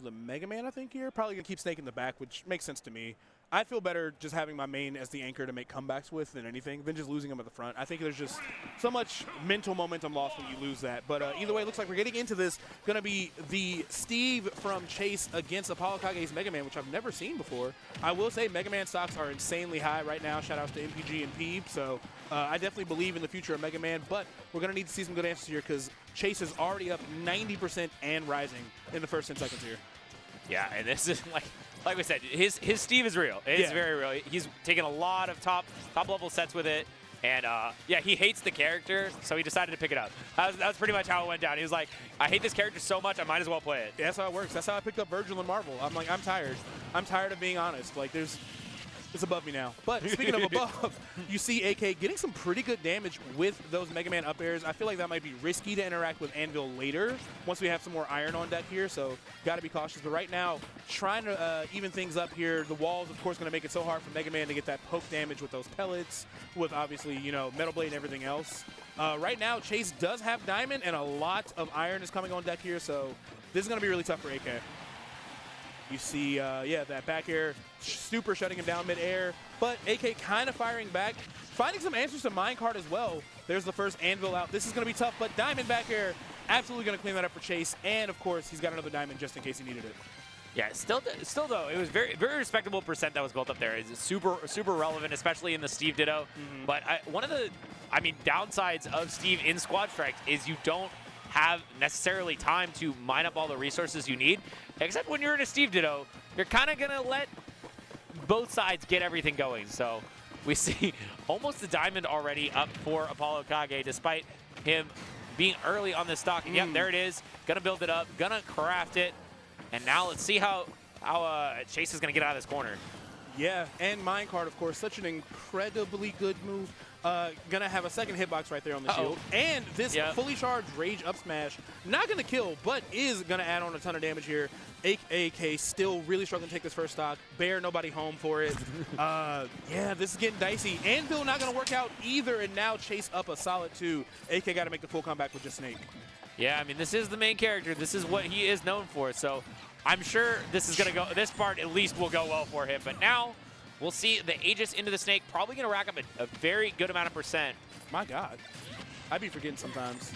with a Mega Man, I think, here. Probably going to keep Snake in the back, which makes sense to me. I feel better just having my main as the anchor to make comebacks with than anything, than just losing him at the front. I think there's just so much mental momentum lost when you lose that. But either way, it looks like we're getting into this. Going to be the Steve from Chase against ApolloKage's Mega Man, which I've never seen before. I will say Mega Man stocks are insanely high right now. Shout outs to MPG and Peeb. So I definitely believe in the future of Mega Man, but we're going to need to see some good answers here because Chase is already up 90% and rising in the first 10 seconds here. Yeah, and this is like we said, his Steve is real. It's very real. He's taken a lot of top level sets with it, and yeah, he hates the character, so he decided to pick it up. That's pretty much how it went down. He was like, I hate this character so much, I might as well play it. Yeah, that's how it works. That's how I picked up Virgil and Marvel. I'm like, I'm tired. I'm tired of being honest. Like, it's above me now. But speaking of above, you see AK getting some pretty good damage with those Mega Man up airs. I feel like that might be risky to interact with Anvil later once we have some more iron on deck here, so got to be cautious. But right now, trying to even things up here. The walls, of course, going to make it so hard for Mega Man to get that poke damage with those pellets, with obviously, you know, Metal Blade and everything else. Right now, Chase does have Diamond, and a lot of iron is coming on deck here, so this is going to be really tough for AK. You see, yeah, that back air super shutting him down mid-air, but AK kind of firing back, finding some answers to minecart as well. There's the first Anvil out. This is going to be tough, but Diamond back air absolutely going to clean that up for Chase, and of course, he's got another Diamond just in case he needed it. Yeah, still though, it was very respectable percent that was built up there. It's super relevant, especially in the Steve Ditto. But one of the, downsides of Steve in Squad Strikes is you don't have necessarily time to mine up all the resources you need, except when you're in a Steve Ditto, you're kind of going to let both sides get everything going. So we see almost the Diamond already up for ApolloKage, despite him being early on the stock. And yep, there it is. Going to build it up, going to craft it. And now let's see how Chase is going to get out of this corner. Yeah, and minecart, of course, such an incredibly good move. Gonna have a second hitbox right there on the shield. And this fully charged Rage up smash, not gonna kill, but is gonna add on a ton of damage here. AK still really struggling to take this first stock. Bear, nobody home for it. Yeah, this is getting dicey. Anvil not gonna work out either, and now Chase up a solid 2. AK gotta make the full comeback with just Snake. Yeah, I mean, this is the main character. This is what he is known for. So I'm sure this is gonna go, this part at least will go well for him. But now, we'll see the Aegis into the Snake, probably going to rack up a very good amount of percent. My God. I'd be forgetting sometimes.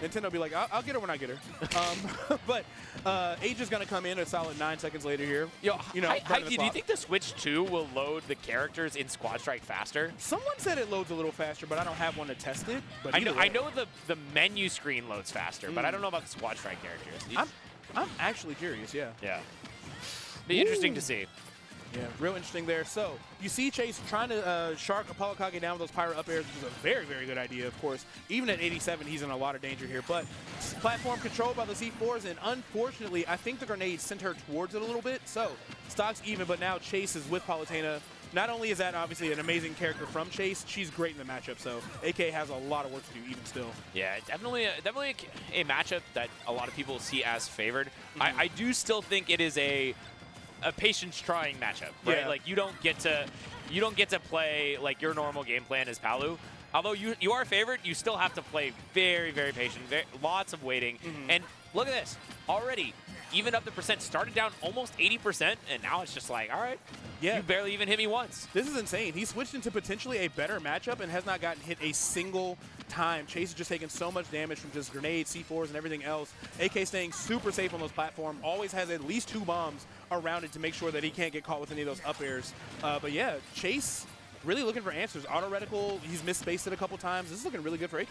Nintendo will be like, I'll get her when I get her. But Aegis going to come in a solid 9 seconds later here. Yo, do you think the Switch 2 will load the characters in Squad Strike faster? Someone said it loads a little faster, but I don't have one to test it. But I know the menu screen loads faster, but I don't know about the Squad Strike characters. I'm actually curious, yeah. Yeah. Be interesting to see. Yeah, real interesting there. So you see Chase trying to shark ApolloKage down with those pyro up airs, which is a very, very good idea, of course. Even at 87, he's in a lot of danger here. But platform controlled by the C4s, and unfortunately, I think the grenade sent her towards it a little bit. So stock's even, but now Chase is with Palutena. Not only is that obviously an amazing character from Chase, she's great in the matchup. So AK has a lot of work to do even still. Yeah, definitely a matchup that a lot of people see as favored. I do still think it is a patience-trying matchup, right? Yeah. Like you don't get to play like your normal game plan as Palu. Although you are favored, you still have to play very, very patient, lots of waiting. And look at this, already even up the percent, started down almost 80%, and now it's just like, all right, you barely even hit me once. This is insane. He switched into potentially a better matchup and has not gotten hit a single time. Chase is just taking so much damage from just grenades, C4s, and everything else. AK staying super safe on those platforms, always has at least 2 bombs around it to make sure that he can't get caught with any of those up airs. But yeah, Chase really looking for answers. Auto reticle, he's misspaced it a couple times. This is looking really good for AK.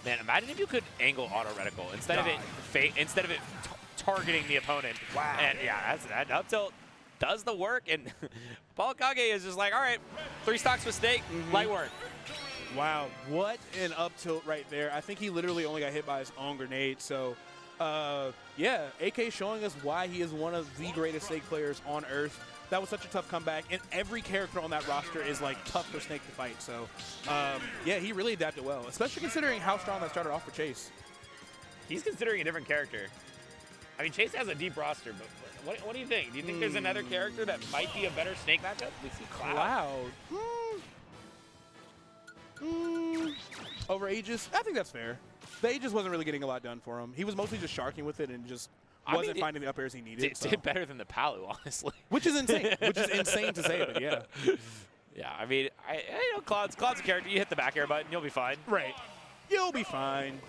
Man, imagine if you could angle auto reticle instead of it targeting the opponent. Wow. And yeah, that up tilt does the work, and ApolloKage is just like, all right, 3 stocks with Snake, light work. Wow, what an up tilt right there. I think he literally only got hit by his own grenade. So, yeah, AK showing us why he is one of the greatest Snake players on Earth. That was such a tough comeback, and every character on that roster is like tough for Snake to fight. So, yeah, he really adapted well, especially considering how strong that started off for Chase. He's considering a different character. I mean, Chase has a deep roster, but what do you think? Do you think there's another character that might be a better Snake matchup? We see Cloud. Over Aegis? I think that's fair. The Aegis wasn't really getting a lot done for him. He was mostly just sharking with it and just wasn't finding the up airs he needed. Did better than the Palu, honestly. Which is insane. Which is insane to say, but yeah. Yeah, I mean, Cloud's a character. You hit the back air button, you'll be fine. Right. You'll be fine.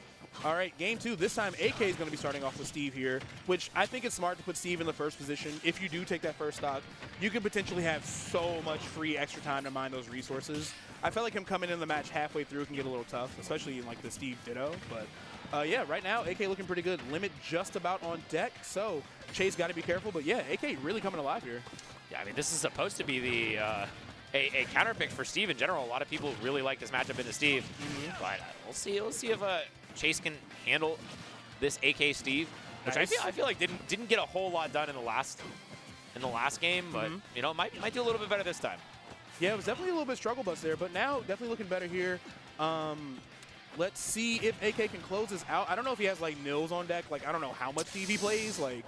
All right, game 2. This time, AK is going to be starting off with Steve here, which I think it's smart to put Steve in the first position. If you do take that first stock, you can potentially have so much free extra time to mine those resources. I felt like him coming in the match halfway through can get a little tough, especially in like the Steve Ditto. But yeah, right now, AK looking pretty good. Limit just about on deck, so Chase got to be careful. But yeah, AK really coming alive here. Yeah, I mean, this is supposed to be the a counter pick for Steve in general. A lot of people really like this matchup into Steve, but we'll see. We'll see if Chase can handle this AK Steve, which I feel like didn't get a whole lot done in the last game, but you know, might do a little bit better this time. Yeah, it was definitely a little bit struggle bus there, but now definitely looking better here. Let's see if AK can close this out. I don't know if he has like Nils on deck. Like I don't know how much Steve he plays. Like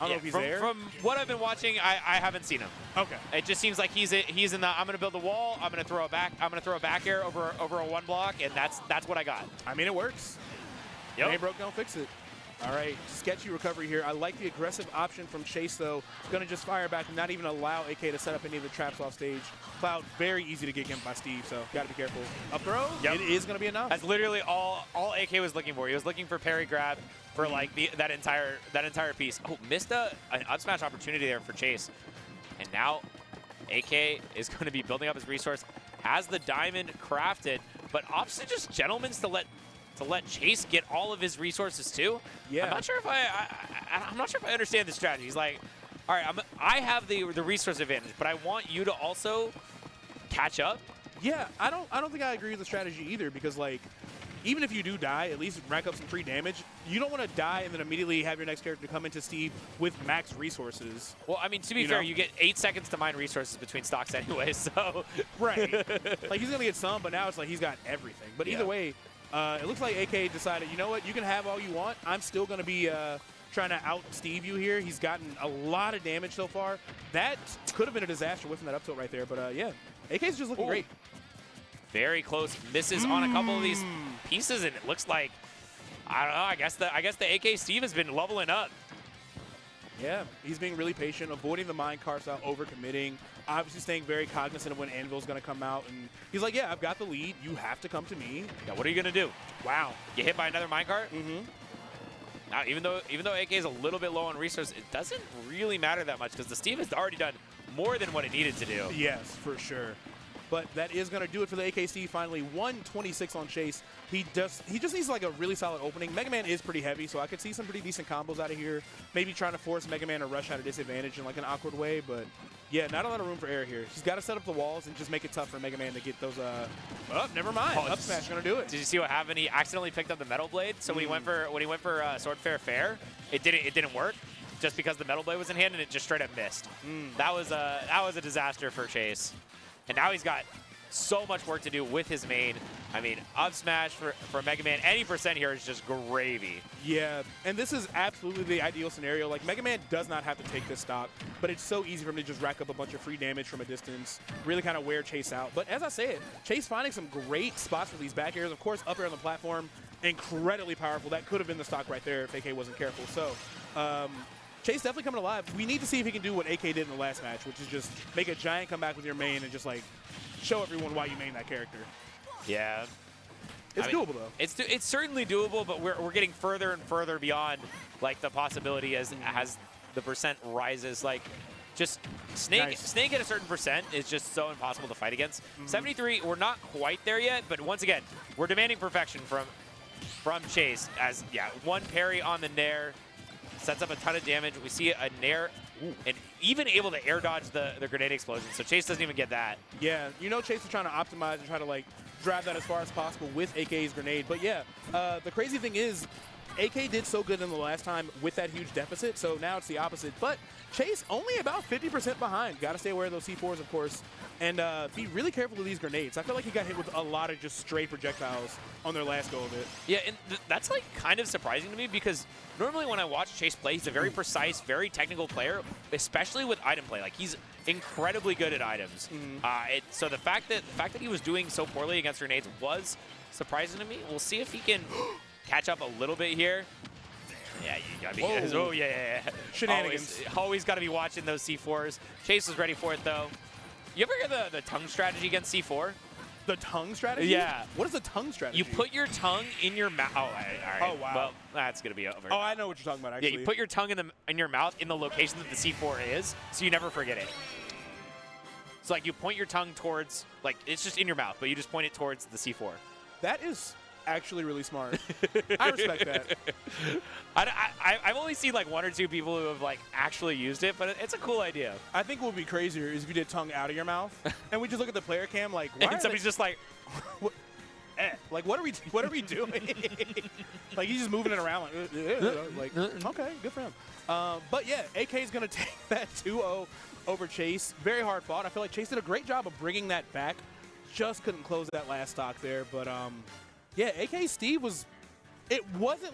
I don't know if he's there. From what I've been watching, I haven't seen him. Okay. It just seems like he's in the I'm gonna build a wall. I'm gonna throw a back air over a one block, and that's what I got. I mean, it works. Yep. It ain't broke, don't fix it. All right, sketchy recovery here. I like the aggressive option from Chase, though. Going to just fire back and not even allow AK to set up any of the traps off stage. Cloud, very easy to get gimped by Steve, so got to be careful. Up throw, it is going to be enough. That's literally all AK was looking for. He was looking for parry grab for like that entire piece. Oh, missed an up smash opportunity there for Chase. And now AK is going to be building up his resource, has the diamond crafted, but opts to just gentlemen's to let Chase get all of his resources too. Yeah. I'm not sure if I understand the strategy. He's like, all right, I have the resource advantage, but I want you to also catch up. Yeah, I don't think I agree with the strategy either, because like even if you do die, at least rack up some free damage. You don't want to die and then immediately have your next character come into Steve with max resources. Well, I mean, to be fair, you get 8 seconds to mine resources between stocks anyway, so. Right. Like he's going to get some, but now it's like he's got everything. But either way, it looks like AK decided, you know what, you can have all you want. I'm still going to be trying to out-Steve you here. He's gotten a lot of damage so far. That could have been a disaster whiffing that up tilt right there. But, yeah, AK's just looking great. Very close misses on a couple of these pieces, and it looks like, I don't know, I guess the AK Steve has been leveling up. Yeah, he's being really patient, avoiding the mine carts out, overcommitting, obviously staying very cognizant of when Anvil's going to come out. And he's like, yeah, I've got the lead. You have to come to me. Yeah, what are you going to do? Wow. Get hit by another minecart? Now, even though AK is a little bit low on resources, it doesn't really matter that much because the Steve has already done more than what it needed to do. Yes, for sure. But that is going to do it for the AK Steve finally. 126 on Chase. He just needs like a really solid opening. Mega Man is pretty heavy, so I could see some pretty decent combos out of here. Maybe trying to force Mega Man to rush at a disadvantage in like an awkward way, but yeah, not a lot of room for error here. He's got to set up the walls and just make it tough for Mega Man to get those, oh, never mind. Up smash going to do it. Did you see what happened? He accidentally picked up the Metal Blade, so when he went for Sword Fair, it didn't work just because the Metal Blade was in hand and it just straight up missed. That was a disaster for Chase. And now he's got so much work to do with his main. I mean, up smash for Mega Man, any percent here is just gravy. Yeah, and this is absolutely the ideal scenario. Like, Mega Man does not have to take this stock, but it's so easy for him to just rack up a bunch of free damage from a distance, really kind of wear Chase out. But as I said, Chase finding some great spots for these back airs. Of course, up air on the platform, incredibly powerful. That could have been the stock right there if AK wasn't careful. So, Chase definitely coming alive. We need to see if he can do what AK did in the last match, which is just make a giant comeback with your main and just, like, show everyone why you main that character. Yeah. It's doable, though. It's certainly doable, but we're getting further and further beyond, like, the possibility as the percent rises. Like, just Snake at a certain percent is just so impossible to fight against. 73, we're not quite there yet, but once again, we're demanding perfection from Chase as, yeah, one parry on the Nair. Sets up a ton of damage. We see a Nair and even able to air dodge the grenade explosion. So Chase doesn't even get that. Yeah, you know Chase is trying to optimize and try to like drive that as far as possible with AK's grenade. But yeah, the crazy thing is AK did so good in the last time with that huge deficit. So now it's the opposite. But Chase only about 50% behind. Got to stay aware of those C4s, of course. And be really careful with these grenades. I feel like he got hit with a lot of just stray projectiles on their last go of it. Yeah, and that's like kind of surprising to me because normally when I watch Chase play, he's a very precise, very technical player, especially with item play. Like he's incredibly good at items. So the fact that he was doing so poorly against grenades was surprising to me. We'll see if he can catch up a little bit here. Yeah, you gotta be. Whoa. Oh, yeah. Shenanigans. Always got to be watching those C4s. Chase was ready for it, though. You ever hear the tongue strategy against C4? The tongue strategy? Yeah. What is the tongue strategy? You put your tongue in your mouth. Oh, all right. Oh, wow. Well, that's going to be over. Oh, I know what you're talking about, actually. Yeah, you put your tongue in your mouth in the location that the C4 is, so you never forget it. It's like you point your tongue towards, like, it's just in your mouth, but you just point it towards the C4. That is actually really smart. I respect that. I've only seen like 1 or 2 people who have like actually used it, but it's a cool idea. I think what would be crazier is if you did tongue out of your mouth, and we just look at the player cam like, why And somebody's just like, like, what are we doing? Like, he's just moving it around like, okay, good for him. But yeah, AK is gonna take that 2-0 over Chase. Very hard fought. I feel like Chase did a great job of bringing that back. Just couldn't close that last stock there, but yeah, AK Steve it wasn't